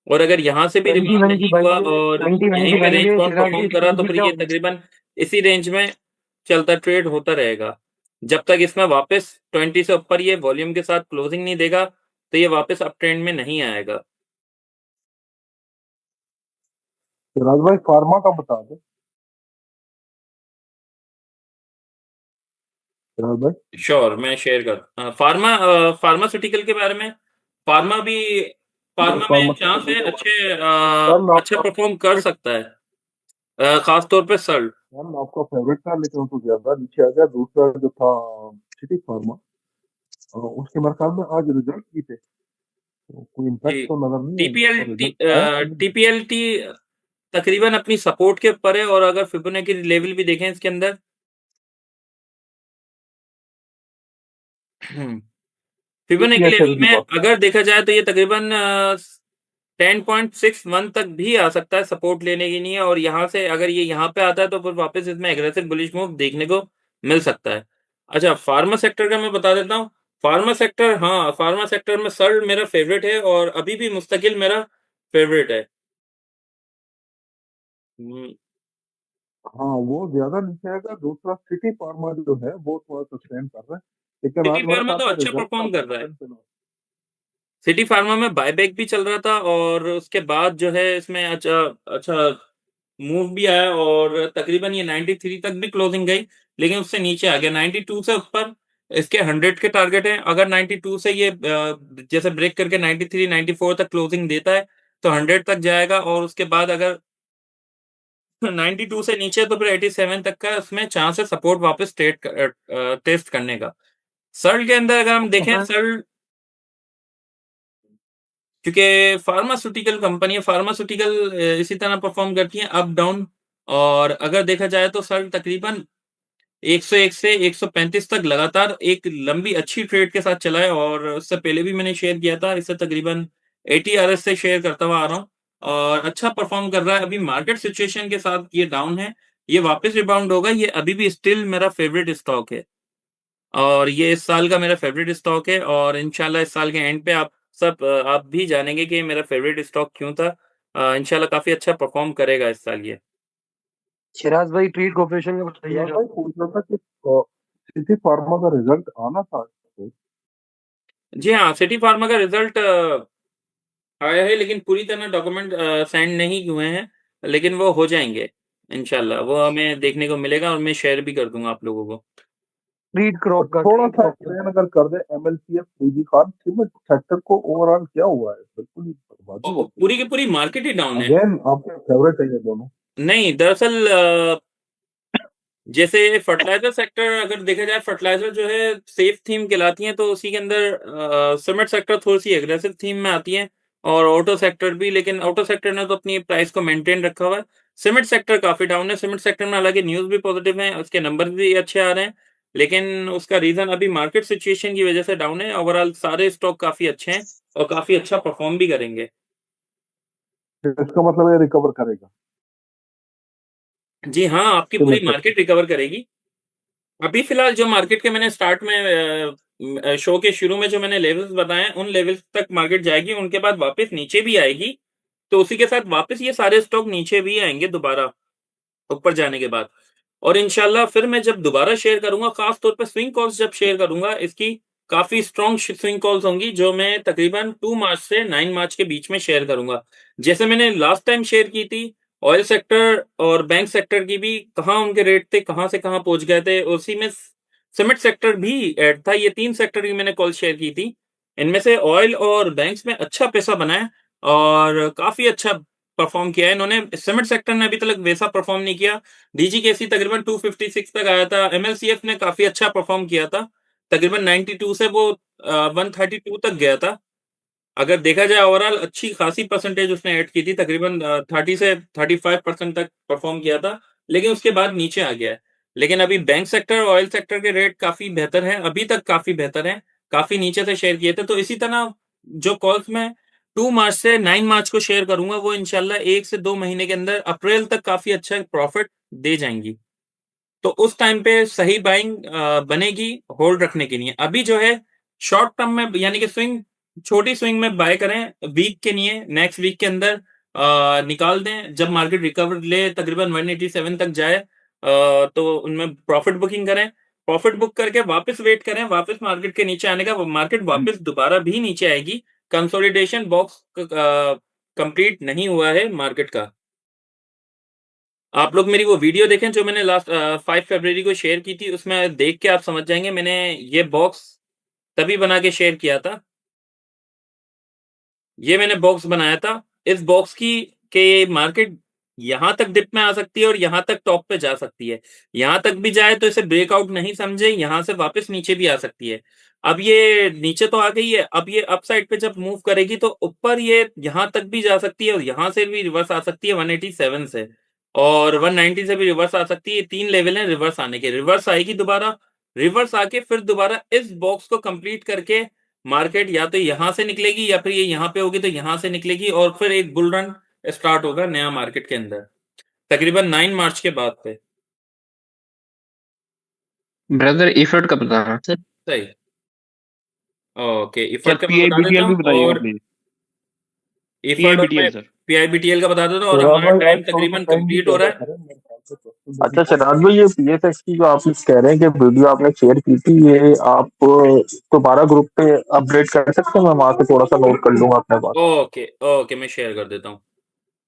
और अगर यहाँ से भी 20 रिबाउंड 1 की नहीं हुआ बनेंगे, और 20 1 यहीं की पे रेंज बनेंगे बाउंड चिराग परफॉर्म जी, करा तो फिर फिर क्या ये होगा? तकरीबन इसी रेंज में चलता ट्रेड होता रहेगा। जब तक इसमें वापस 20 से ऊपर ये वॉल्यूम के साथ क्लोजिंग नहीं देगा, तो ये वापस अप ट्रेंड में नहीं आएगा। चिराग भाई फार्मा का बता दो। चिराग भाई श्योर, मैं शेयर कर फार्मास्यूटिकल के बारे में, फार्मा भी फार्मा में चांस है फार्मास्यूटिकल अच्छा आपका परफॉर्म कर सकता है, खास तौर पे सल्ट। मैम आपका फेवरेट था, लेकिन वो तो ज्यादा नीचे आ गया। दूसरा जो था सिटी फार्मा, उसके मेरे ख्याल में आज रिजल्ट भी थे, तो कोई इम्पैक्ट जी, तो नजर नहीं है इनका, तो टीपीएलटी रिजल्ट आया कि नहीं? टीपीएलटी तकरीबन अपनी सपोर्ट के ऊपर है, और अगर फिबोनाची लेवल भी देखें इसके अंदर फिबोनाची टीपीएचएल लेवल की में बात कर। अगर देखा जाए तो ये तकरीबन 10.61 तक भी आ सकता है सपोर्ट लेने के लिए, और यहाँ से अगर ये यहाँ पे आता है तो फिर वापस इसमें एग्रेसिव बुलिश मूव देखने को मिल सकता है। अच्छा, फार्मा सेक्टर का मैं बता देता हूँ। फार्मा सेक्टर में सर्ल मेरा फेवरेट है और अभी भी मुस्तकिल मेरा फेवरेट है। हम्म, हाँ वो ज्यादा नीचे आएगा। दूसरा सिटी फार्मा जो है वो थोड़ा सस्टेन कर रहा है, लेकिन सिटी आज मेरे फार्मा ख्याल तो से अच्छा रिजल्ट का परफॉर्म कर रहा है। पोटेंशियल है। सिटी फार्मा में बायबैक भी चल रहा था और उसके बाद जो है इसमें अच्छा अच्छा मूव भी आया और तकरीबन ये 93 तक भी क्लोजिंग गई, लेकिन उससे नीचे आ गया 92 से ऊपर। इसके 100 के टारगेट हैं, अगर 92 से ये जैसे ब्रेक करके 93 94 तक क्लोजिंग देता है तो 100 तक जाएगा, और उसके बाद अगर 92 से नीचे तो फिर 87 तक का उसमें चांस है सपोर्ट वापस टेस्ट करने का। सर्ल के अंदर अगर हम देखें, अगर सर्ल क्योंकि फार्मास्यूटिकल कंपनी है, फार्मास्यूटिकल इसी तरह परफॉर्म करती है अप डाउन, और अगर देखा जाए तो सर्ल तकरीबन 101 से 135 तक लगातार एक लंबी अच्छी ट्रेड के साथ चला है, और उससे पहले भी मैंने शेयर किया था, इससे तकरीबन 80 आरएस से शेयर करता हुआ आ रहा हूँ और अच्छा परफॉर्म कर रहा है। अभी मार्केट सिचुएशन के साथ ये डाउन है, ये वापस रिबाउंड होगा, ये अभी भी स्टिल मेरा फेवरेट स्टॉक है, और ये इस साल का मेरा फेवरेट स्टॉक है, और इंशाल्लाह इस साल के एंड पे आप भी जानेंगे कि ये मेरा फेवरेट स्टॉक क्यों था। इंशाल्लाह काफी अच्छा परफॉर्म करेगा इस साल ये। शिराज भाई ट्रीट कॉर्पोरेशन का चिराग बताइएगा। भाई पूछ रहा था कि सिटी फार्मा का रिजल्ट आना था। जी हाँ, सिटी फार्मा का रिजल्ट आया है, लेकिन पूरी तरह डॉक्यूमेंट सेंड नहीं हुए हैं, लेकिन वो हो जाएंगे इंशाल्लाह, वो हमें देखने को मिलेगा और मैं शेयर भी कर दूंगा आप लोगों को। ट्रीट और क्रॉप का थोड़ा ट्रीट सा क्रॉप का एक्सप्लेन अगर कर दे एमएलसीएफ फूजी खान सीमेंट सेक्टर को ओवरऑल क्या हुआ है, बिल्कुल ही बर्बादी हो गई। पूरी की पूरी मार्केट ही डाउन है। अगेन आपके फेवरेट है ये दोनों। नहीं, दरअसल जैसे फर्टिलाइजर सेक्टर अगर देखा जाए, फर्टिलाइजर जो है सेफ थीम कहलाती हैं, तो उसी के अंदर सीमेंट सेक्टर थोड़ी सी एग्रेसिव थीम में आती है, और ऑटो सेक्टर भी, लेकिन ऑटो सेक्टर ने तो अपनी प्राइस को मेंटेन रखा हुआ है। सीमेंट सेक्टर काफी डाउन है। सीमेंट सेक्टर में हालांकि न्यूज भी पॉजिटिव है, उसके नंबर भी अच्छे आ रहे हैं, लेकिन उसका रीजन अभी मार्केट सिचुएशन की वजह से डाउन है। ओवरऑल सारे स्टॉक काफी अच्छे हैं और काफी अच्छा परफॉर्म भी करेंगे। इसका मतलब ये रिकवर करेगा जी हाँ, आपकी पूरी सीमेंट सेक्टर। मार्केट रिकवर करेगी। अभी फिलहाल जो मार्केट के मैंने स्टार्ट में शो के शुरू में जो मैंने लेवल्स बताए हैं, उन लेवल्स तक मार्केट जाएगी, उनके बाद वापस नीचे भी आएगी, तो उसी के साथ वापस ये सारे स्टॉक नीचे भी आएंगे दोबारा ऊपर जाने के बाद। और इंशाल्लाह फिर मैं जब दोबारा शेयर करूंगा, खास तौर पे स्विंग कॉल्स जब शेयर करूंगा, इसकी काफी स्ट्रॉन्ग स्विंग कॉल्स होंगी जो मैं तकरीबन 2 मार्च से 9 मार्च के बीच में शेयर करूंगा। जैसे मैंने लास्ट टाइम शेयर की थी, ऑयल सेक्टर और बैंक सेक्टर की भी कहाँ उनके रेट थे, कहाँ से कहाँ पहुंच गए थे, उसी में सीमेंट सेक्टर भी ऐड था। ये 3 सेक्टर की मैंने कॉल शेयर की थी। इनमें से ऑयल और बैंक्स में अच्छा पैसा बना है और काफी अच्छा परफॉर्म किया है इन्होंने। सीमेंट सेक्टर ने अभी तक वैसा परफॉर्म नहीं किया। डीजीकेसी तकरीबन 256 तक आया था। एमएलसीएफ ने काफी अच्छा परफॉर्म किया था, तकरीबन 92 से वो 132 तक गया था। अगर देखा जाए ओवरऑल अच्छी खासी परसेंटेज उसने ऐड की थी, तकरीबन 30 से 35% तक परफॉर्म किया था, लेकिन उसके बाद नीचे आ गया है। लेकिन अभी बैंक सेक्टर और ऑयल सेक्टर के रेट काफी बेहतर हैं, अभी तक काफी बेहतर हैं, काफी नीचे से शेयर किए थे। तो इसी तरह जो कॉल्स मैं 2 मार्च से 9 मार्च को शेयर करूंगा, वो इंशाल्लाह 1 से 2 महीने के अंदर अप्रैल तक काफी अच्छा प्रॉफिट दे जाएंगी। तो उस टाइम पे सही बाइंग बनेगी होल्ड रखने के लिए। अभी जो है शॉर्ट टर्म में, यानी कि स्विंग, छोटी स्विंग में बाय करें वीक के लिए, नेक्स्ट वीक के अंदर निकाल दें। जब मार्केट रिकवर ले तकरीबन 187 तक जाए तो उनमें प्रॉफिट बुकिंग करें। प्रॉफिट बुक करके वापस वेट करें वापस मार्केट के नीचे आने का। मार्केट वापस दोबारा भी नीचे आएगी, कंसोलिडेशन बॉक्स कंप्लीट नहीं हुआ है मार्केट का। आप लोग मेरी वो वीडियो देखें जो मैंने लास्ट 5 फरवरी को शेयर की थी, उसमें देख के आप समझ जाएंगे मैंने ये बॉक्स तभी बना के शेयर किया था। ये मैंने बॉक्स बनाया था, इस बॉक्स की के मार्केट यहां तक डिप में आ सकती है और यहां तक टॉप पे जा सकती है। यहां तक भी जाए तो इसे ब्रेकआउट नहीं समझे, यहां से वापस नीचे भी आ सकती है। अब ये नीचे तो आ गई है, अब ये अप साइड पे जब मूव करेगी तो ऊपर ये यहां तक भी जा सकती है और यहां से भी रिवर्स आ सकती है 187 से, और 190 से भी रिवर्स आ सकती है। ये 3 लेवल हैं रिवर्स आने के। रिवर्स आएगी दोबारा, रिवर्स आके फिर दोबारा इस बॉक्स को कंप्लीट करके मार्केट या तो यहां से निकलेगी या फिर ये यहां पे होगी तो यहां से निकलेगी, और फिर एक बुल रन स्टार्ट होगा नया मार्केट के अंदर तकरीबन 9 मार्च के बाद पे। ब्रदर इफर्ट का बता रहा सर सही, ओके। सर इफर्ट का मैं बता देता पीआईबीटीएल भी हूँ, बताइएगा और प्लीज। इफर्ट और मैं पीआईबीटीएल सर। पीआईबीटीएल का बता देता हूँ, और चिराग हमारा भाई टाइम आज थोड़ा सा तकरीबन टाइम भी कंप्लीट हो ज्यादा रहा है। करें मेरे ख्याल से तो अच्छा चिराग भाई, ये पीएसएक्स की जो आप कह रहे हैं कि वीडियो आपने शेयर की थी, ये आप दोबारा ग्रुप पे अपडेट कर सकते हैं? मैं वहां से थोड़ा सा नोट कर लूंगा अपने पास। ओके ओके, मैं शेयर कर देता हूँ।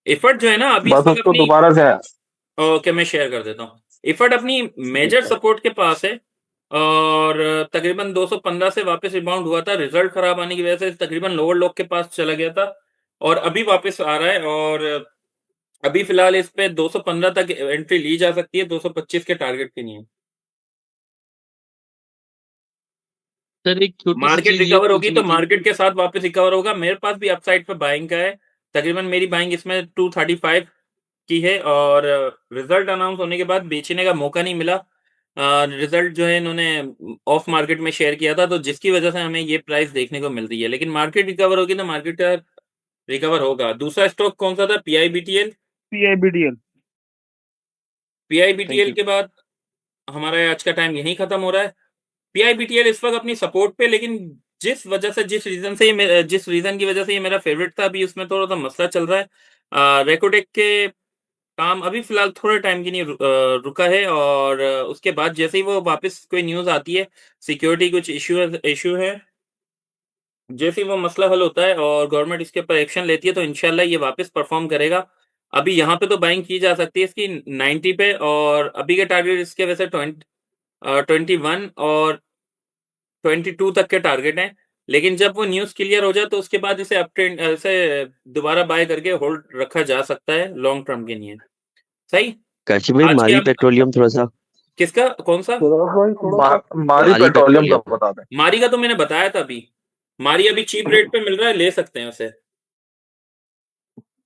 इफर्ट जो है ना अभी इस बस वक्त उसको अपनी, दोबारा से। ओके मैं शेयर कर देता हूँ। इफर्ट अपनी मेजर सपोर्ट के पास है, और तकरीबन 215 से वापस रिबाउंड हुआ था। रिजल्ट खराब आने की वजह से तकरीबन लोअर लोग के पास चला गया था, और अभी वापस आ रहा है। और अभी फिलहाल इस पे 215 तक एंट्री ली जा सकती है 225 के टारगेट के लिए। सर एक छोटी सी मार्केट चीज ये रिकवर होगी पूछनी तो थी। मार्केट के साथ वापस रिकवर होगा। मेरे पास भी अपसाइड पे बाइंग का है, तकरीबन मेरी बाइंग इसमें 235 की है, और रिजल्ट अनाउंस होने के बाद बेचने का मौका नहीं मिला। रिजल्ट जो है इन्होंने ऑफ मार्केट में शेयर किया था, तो जिसकी वजह से हमें ये प्राइस देखने को मिल रही है। लेकिन मार्केट रिकवर होगी तो मार्केट का रिकवर होगा। दूसरा स्टॉक कौन सा था? PIBTL. PIBTL. Thank PIBTL you. के बाद हमारा आज का टाइम यहीं खत्म हो रहा है। पीआईबीटीएल इस वक्त अपनी सपोर्ट पे, लेकिन जिस वजह से, जिस रीजन की वजह से ये मेरा फेवरेट था, अभी उसमें थोड़ा सा मसला चल रहा है। रेकोटेक के काम अभी फिलहाल थोड़े टाइम के लिए रुका है, और उसके बाद जैसे ही वो वापस कोई न्यूज़ आती है, सिक्योरिटी कुछ इश्यू है, जैसे ही वो मसला हल होता है और गवर्नमेंट इसके ऊपर एक्शन लेती है, तो इंशाल्लाह ये वापस परफॉर्म करेगा। अभी यहाँ पे तो बाइंग की जा सकती है इसकी 90 पे, और अभी के टारगेट इसके वैसे 21 और 22 तक के टारगेट हैं। लेकिन जब वो न्यूज़ क्लियर हो जाए तो उसके बाद इसे अपट्रेंड ऐसे दोबारा बाय करके होल्ड रखा जा सकता है लॉन्ग टर्म के लिए। सही। काशी भाई आज के मारी हम पेट्रोलियम थोड़ा सा। किसका, कौन सा? चिराग भाई थोड़ा सा मारी मारी पेट्रोलियम का पेट्रोलियम। बता दें। मारी का तो मैंने बताया था अभी। मारी अभी चीप रेट पे मिल रहा है, ले सकते हैं उसे।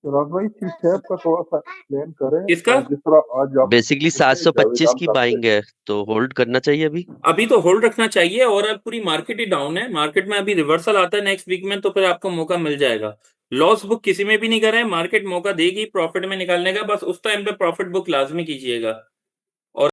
चिराग भाई सीशैप का थोड़ा सा एक्सप्लेन करें। किसका? जिस तरह आज आप बेसिकली 725 की बाइंग है तो होल्ड करना चाहिए अभी। अभी तो होल्ड रखना चाहिए, और अब पूरी मार्केट ही डाउन है। मार्केट में अभी रिवर्सल आता है नेक्स्ट वीक में, तो फिर आपको मौका मिल जाएगा। लॉस बुक किसी में भी नहीं करें, मार्केट मौका देगी प्रॉफिट में निकालने का, बस उस टाइम पे प्रॉफिट बुक लाजमी कीजिएगा।